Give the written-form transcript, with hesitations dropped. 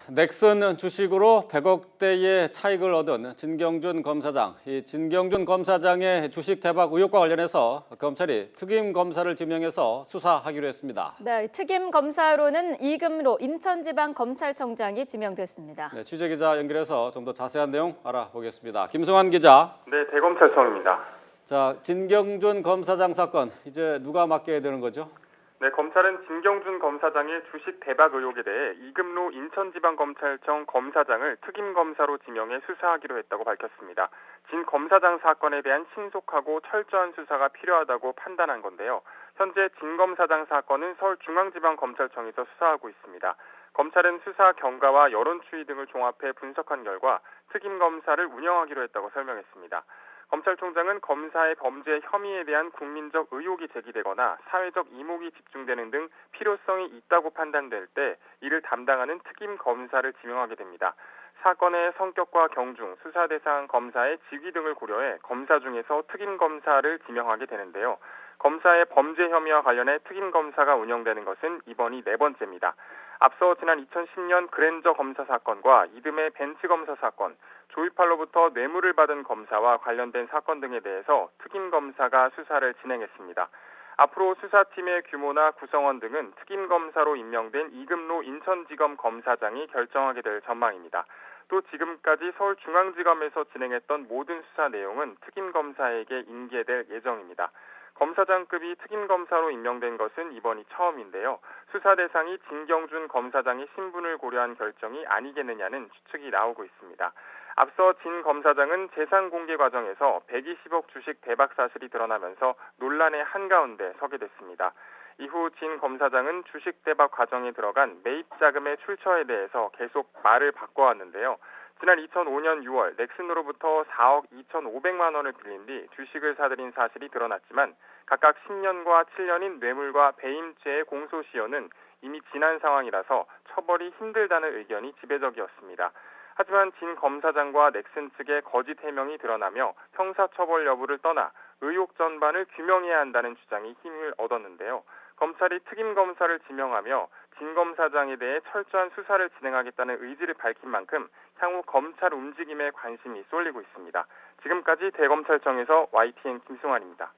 넥슨 주식으로 100억대의 차익을 얻은 진경준 검사장. 이 진경준 검사장의 주식 대박 의혹과 관련해서 검찰이 특임 검사를 지명해서 수사하기로 했습니다. 네, 특임 검사로는 이금로 인천지방검찰청장이 지명됐습니다. 네, 취재기자 연결해서 좀 더 자세한 내용 알아보겠습니다. 김성환 기자. 네, 대검찰청입니다. 자, 진경준 검사장 사건 이제 누가 맡게 되는 거죠? 네, 검찰은 진경준 검사장의 주식 대박 의혹에 대해 이금로 인천지방검찰청 검사장을 특임검사로 지명해 수사하기로 했다고 밝혔습니다. 진 검사장 사건에 대한 신속하고 철저한 수사가 필요하다고 판단한 건데요. 현재 진 검사장 사건은 서울중앙지방검찰청에서 수사하고 있습니다. 검찰은 수사 경과와 여론 추이 등을 종합해 분석한 결과 특임검사를 운영하기로 했다고 설명했습니다. 검찰총장은 검사의 범죄 혐의에 대한 국민적 의혹이 제기되거나 사회적 이목이 집중되는 등 필요성이 있다고 판단될 때 이를 담당하는 특임 검사를 지명하게 됩니다. 사건의 성격과 경중, 수사 대상 검사의 직위 등을 고려해 검사 중에서 특임 검사를 지명하게 되는데요. 검사의 범죄 혐의와 관련해 특임 검사가 운영되는 것은 이번이 네 번째입니다. 앞서 지난 2010년 그랜저 검사 사건과 이듬해 벤츠 검사 사건, 조이팔로부터 뇌물을 받은 검사와 관련된 사건 등에 대해서 특임 검사가 수사를 진행했습니다. 앞으로 수사팀의 규모나 구성원 등은 특임 검사로 임명된 이금로 인천지검 검사장이 결정하게 될 전망입니다. 또 지금까지 서울중앙지검에서 진행했던 모든 수사 내용은 특임 검사에게 인계될 예정입니다. 검사장급이 특임검사로 임명된 것은 이번이 처음인데요. 수사 대상이 진경준 검사장의 신분을 고려한 결정이 아니겠느냐는 추측이 나오고 있습니다. 앞서 진 검사장은 재산 공개 과정에서 120억 주식 대박 사실이 드러나면서 논란의 한가운데 서게 됐습니다. 이후 진 검사장은 주식 대박 과정에 들어간 매입 자금의 출처에 대해서 계속 말을 바꿔왔는데요. 지난 2005년 6월 넥슨으로부터 4억 2,500만 원을 빌린 뒤 주식을 사들인 사실이 드러났지만 각각 10년과 7년인 뇌물과 배임죄의 공소시효는 이미 지난 상황이라서 처벌이 힘들다는 의견이 지배적이었습니다. 하지만 진 검사장과 넥슨 측의 거짓 해명이 드러나며 형사처벌 여부를 떠나 의혹 전반을 규명해야 한다는 주장이 힘을 얻었는데요. 검찰이 특임검사를 지명하며 진 검사장에 대해 철저한 수사를 진행하겠다는 의지를 밝힌 만큼 향후 검찰 움직임에 관심이 쏠리고 있습니다. 지금까지 대검찰청에서 YTN 김승환입니다.